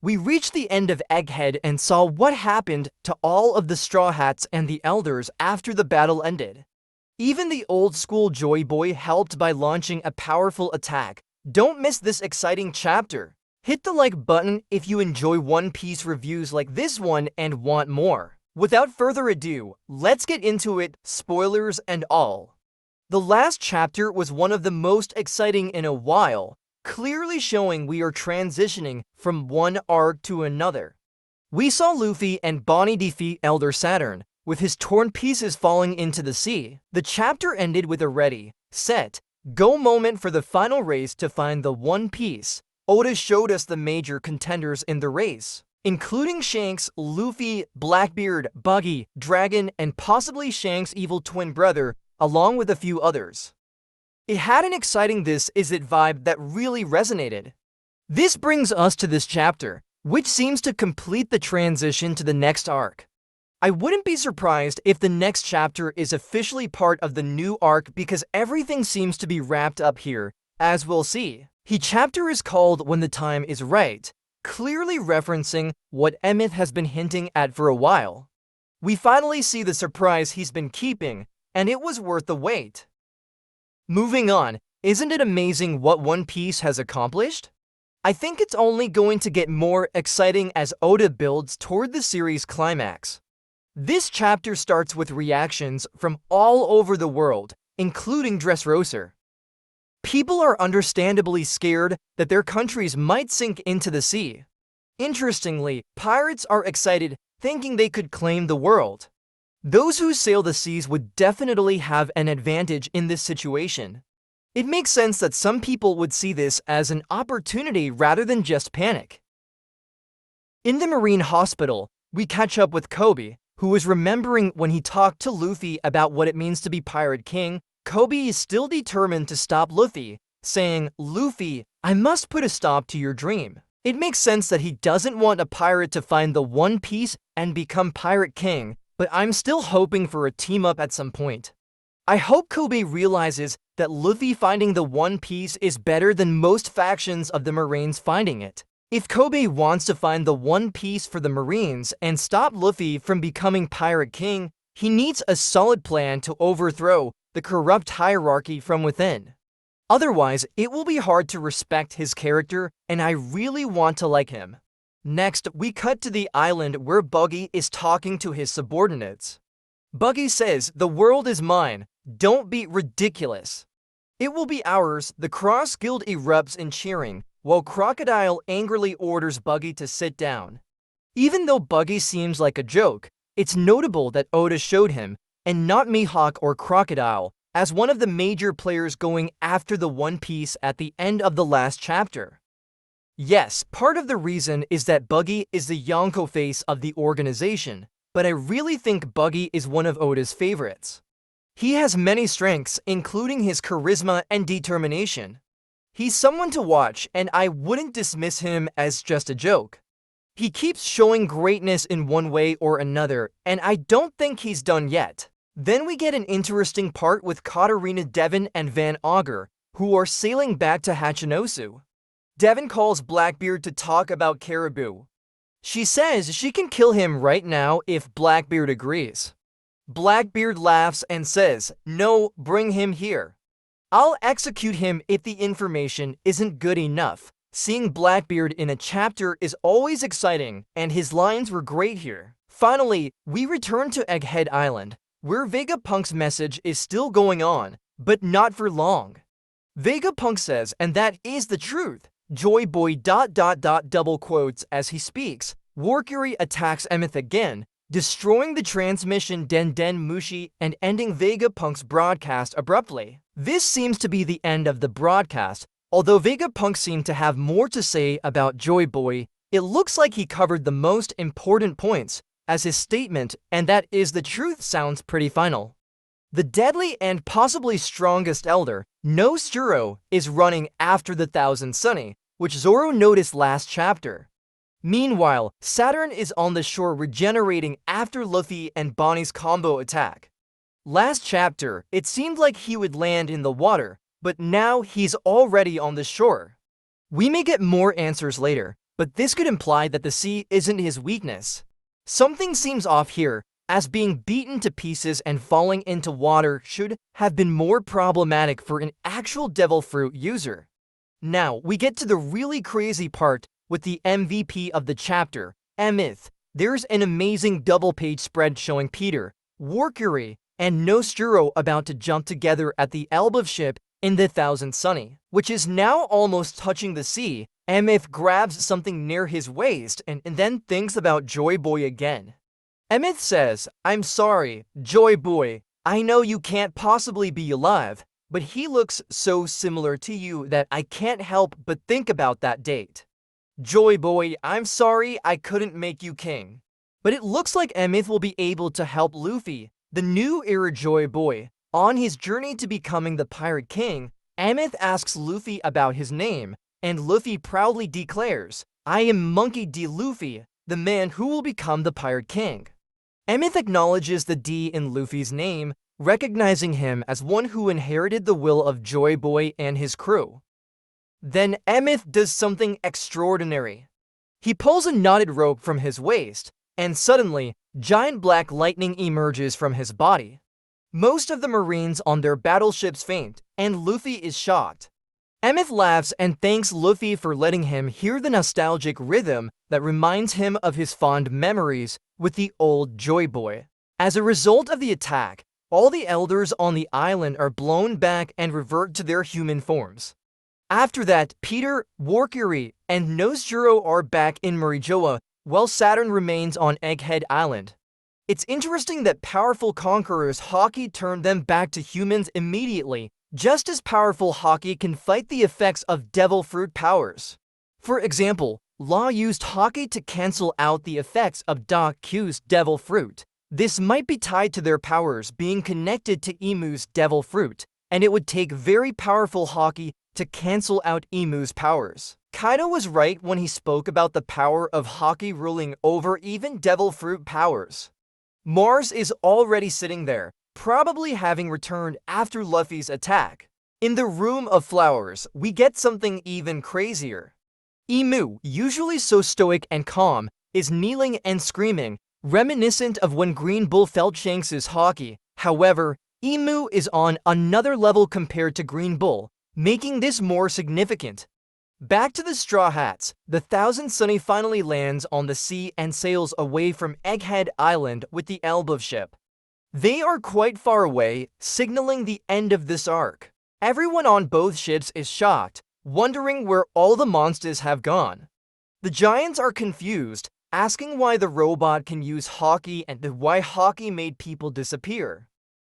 We reached the end of Egghead and saw what happened to all of the Straw Hats and the Elders after the battle ended. Even the old-school Joyboy helped by launching a powerful attack. Don't miss this exciting chapter. Hit the like button if you enjoy One Piece reviews like this one and want more. Without further ado, let's get into it, spoilers and all. The last chapter was one of the most exciting in a while, clearly showing we are transitioning from one arc to another. We saw Luffy and Bonnie defeat Elder Saturn, with his torn pieces falling into the sea. The chapter ended with a ready, set, go moment for the final race to find the One Piece. Oda showed us the major contenders in the race, including Shanks, Luffy, Blackbeard, Buggy, Dragon, and possibly Shanks' evil twin brother, along with a few others. It had an exciting "this is it" vibe that really resonated. This brings us to this chapter, which seems to complete the transition to the next arc. I wouldn't be surprised if the next chapter is officially part of the new arc because everything seems to be wrapped up here, as we'll see. The chapter is called When the Time is Right, clearly referencing what Emeth has been hinting at for a while. We finally see the surprise he's been keeping, and it was worth the wait. Moving on, isn't it amazing what One Piece has accomplished? I think it's only going to get more exciting as Oda builds toward the series' climax. This chapter starts with reactions from all over the world, including Dressrosa. People are understandably scared that their countries might sink into the sea. Interestingly, pirates are excited, thinking they could claim the world. Those who sail the seas would definitely have an advantage in this situation. It makes sense that some people would see this as an opportunity rather than just panic. In the Marine Hospital, we catch up with Koby, who is remembering when he talked to Luffy about what it means to be Pirate King. Koby is still determined to stop Luffy, saying, "Luffy, I must put a stop to your dream." It makes sense that he doesn't want a pirate to find the One Piece and become Pirate King, but I'm still hoping for a team-up at some point. I hope Koby realizes that Luffy finding the One Piece is better than most factions of the Marines finding it. If Koby wants to find the One Piece for the Marines and stop Luffy from becoming Pirate King, he needs a solid plan to overthrow the corrupt hierarchy from within. Otherwise, it will be hard to respect his character, and I really want to like him. Next, we cut to the island where Buggy is talking to his subordinates. Buggy says, "The world is mine. Don't be ridiculous." "It will be ours." The Cross Guild erupts in cheering, while Crocodile angrily orders Buggy to sit down. Even though Buggy seems like a joke, it's notable that Oda showed him, and not Mihawk or Crocodile, as one of the major players going after the One Piece at the end of the last chapter. Yes, part of the reason is that Buggy is the Yonko face of the organization, but I really think Buggy is one of Oda's favorites. He has many strengths, including his charisma and determination. He's someone to watch, and I wouldn't dismiss him as just a joke. He keeps showing greatness in one way or another, and I don't think he's done yet. Then we get an interesting part with Katarina Devon and Van Augur, who are sailing back to Hachinosu. Devon calls Blackbeard to talk about Caribou. She says she can kill him right now if Blackbeard agrees. Blackbeard laughs and says, "No, bring him here. I'll execute him if the information isn't good enough." Seeing Blackbeard in a chapter is always exciting, and his lines were great here. Finally, we return to Egghead Island, where Vegapunk's message is still going on, but not for long. Vegapunk says, and that is the truth. Joyboy ... double quotes as he speaks. Warcury attacks Emeth again, destroying the transmission Den Den Mushi and ending Vegapunk's broadcast abruptly. This seems to be the end of the broadcast. Although Vegapunk seemed to have more to say about Joyboy, it looks like he covered the most important points, as his statement, "and that is the truth," sounds pretty final. The deadly and possibly strongest elder, No Suro, is running after the Thousand Sunny, which Zoro noticed last chapter. Meanwhile, Saturn is on the shore regenerating after Luffy and Bonnie's combo attack. Last chapter, it seemed like he would land in the water, but now he's already on the shore. We may get more answers later, but this could imply that the sea isn't his weakness. Something seems off here, as being beaten to pieces and falling into water should have been more problematic for an actual devil fruit user. Now, we get to the really crazy part with the MVP of the chapter, Emeth. There's an amazing double-page spread showing Peter, Mercury, and Nosturo about to jump together at the Elba ship in the Thousand Sunny, which is now almost touching the sea. Emeth grabs something near his waist and then thinks about Joyboy again. Emeth says, "I'm sorry, Joyboy, I know you can't possibly be alive, but he looks so similar to you that I can't help but think about that date. Joyboy, I'm sorry I couldn't make you king." But it looks like Emeth will be able to help Luffy, the new era Joyboy, on his journey to becoming the Pirate King. Emeth asks Luffy about his name, and Luffy proudly declares, "I am Monkey D. Luffy, the man who will become the Pirate King." Emeth acknowledges the D in Luffy's name, recognizing him as one who inherited the will of Joyboy and his crew. Then Emeth does something extraordinary. He pulls a knotted rope from his waist, and suddenly, giant black lightning emerges from his body. Most of the Marines on their battleships faint, and Luffy is shocked. Emeth laughs and thanks Luffy for letting him hear the nostalgic rhythm that reminds him of his fond memories with the old Joyboy. As a result of the attack, all the elders on the island are blown back and revert to their human forms. After that, Peter, Mercury, and Nosturo are back in Marijoa, while Saturn remains on Egghead Island. It's interesting that powerful conquerors Haki turned them back to humans immediately. Just as powerful Haki can fight the effects of devil fruit powers. For example, Law used Haki to cancel out the effects of Doc Q's devil fruit. This might be tied to their powers being connected to Imu's devil fruit, and it would take very powerful Haki to cancel out Imu's powers. Kaido was right when he spoke about the power of Haki ruling over even devil fruit powers. Mars is already sitting there, probably having returned after Luffy's attack. In the Room of Flowers, we get something even crazier. Imu, usually so stoic and calm, is kneeling and screaming, reminiscent of when Green Bull felt Shanks' Haki. However, Imu is on another level compared to Green Bull, making this more significant. Back to the Straw Hats, the Thousand Sunny finally lands on the sea and sails away from Egghead Island with the Elba ship. They are quite far away, signaling the end of this arc. Everyone on both ships is shocked, wondering where all the monsters have gone. The giants are confused, asking why the robot can use Haki and why Haki made people disappear.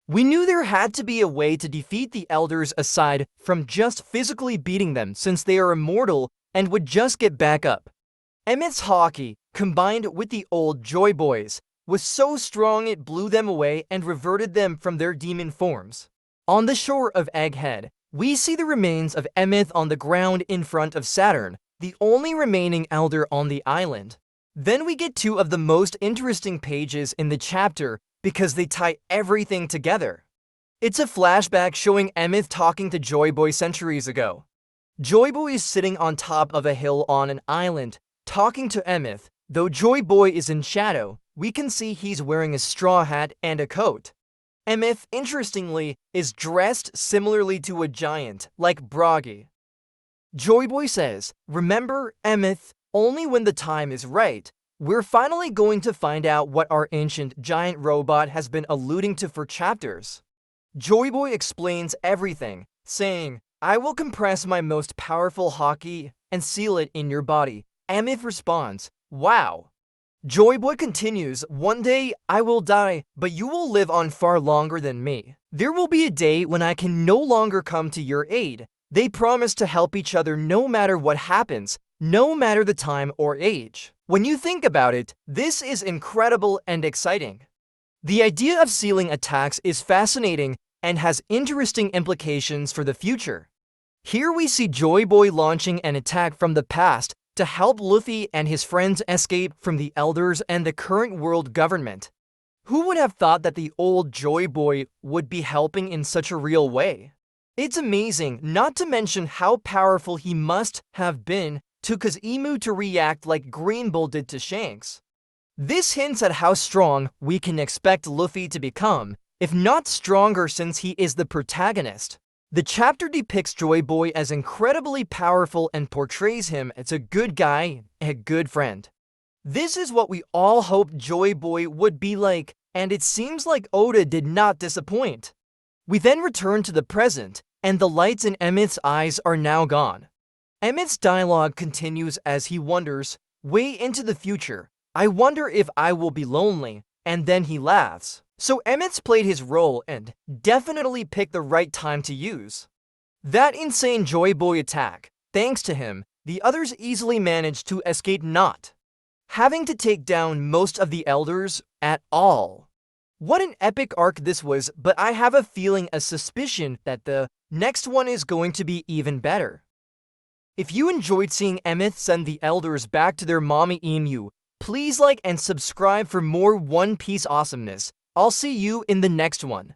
We knew there had to be a way to defeat the elders aside from just physically beating them, since they are immortal and would just get back up. Emeth's Haki, combined with the old Joyboys, was so strong it blew them away and reverted them from their demon forms. On the shore of Egghead, we see the remains of Emeth on the ground in front of Saturn, the only remaining elder on the island. Then we get two of the most interesting pages in the chapter because they tie everything together. It's a flashback showing Emeth talking to Joyboy centuries ago. Joyboy is sitting on top of a hill on an island, talking to Emeth. Though Joyboy is in shadow, we can see he's wearing a straw hat and a coat. Emeth, interestingly, is dressed similarly to a giant, like Bragi. Joyboy says, "Remember, Emeth, only when the time is right, we're finally going to find out what our ancient giant robot has been alluding to for chapters." Joyboy explains everything, saying, "I will compress my most powerful Haki and seal it in your body." Emeth responds, "Wow." Joyboy continues, "One day I will die, but you will live on far longer than me. There will be a day when I can no longer come to your aid." They promise to help each other no matter what happens, no matter the time or age. When you think about it, this is incredible and exciting. The idea of sealing attacks is fascinating and has interesting implications for the future. Here we see Joyboy launching an attack from the past to help Luffy and his friends escape from the elders and the current world government. Who would have thought that the old Joyboy would be helping in such a real way? It's amazing, not to mention how powerful he must have been to cause Imu to react like Green Bull did to Shanks. This hints at how strong we can expect Luffy to become, if not stronger since he is the protagonist. The chapter depicts Joyboy as incredibly powerful and portrays him as a good guy, a good friend. This is what we all hoped Joyboy would be like, and it seems like Oda did not disappoint. We then return to the present, and the lights in Emeth's eyes are now gone. Emeth's dialogue continues as he wonders, way into the future, I wonder if I will be lonely, and then he laughs. So Emeth's played his role and definitely picked the right time to use. That insane Joyboy attack, thanks to him, the others easily managed to escape not having to take down most of the elders at all. What an epic arc this was, but I have a feeling, a suspicion that the next one is going to be even better. If you enjoyed seeing Emeth send the elders back to their mommy Emu, please like and subscribe for more One Piece awesomeness. I'll see you in the next one.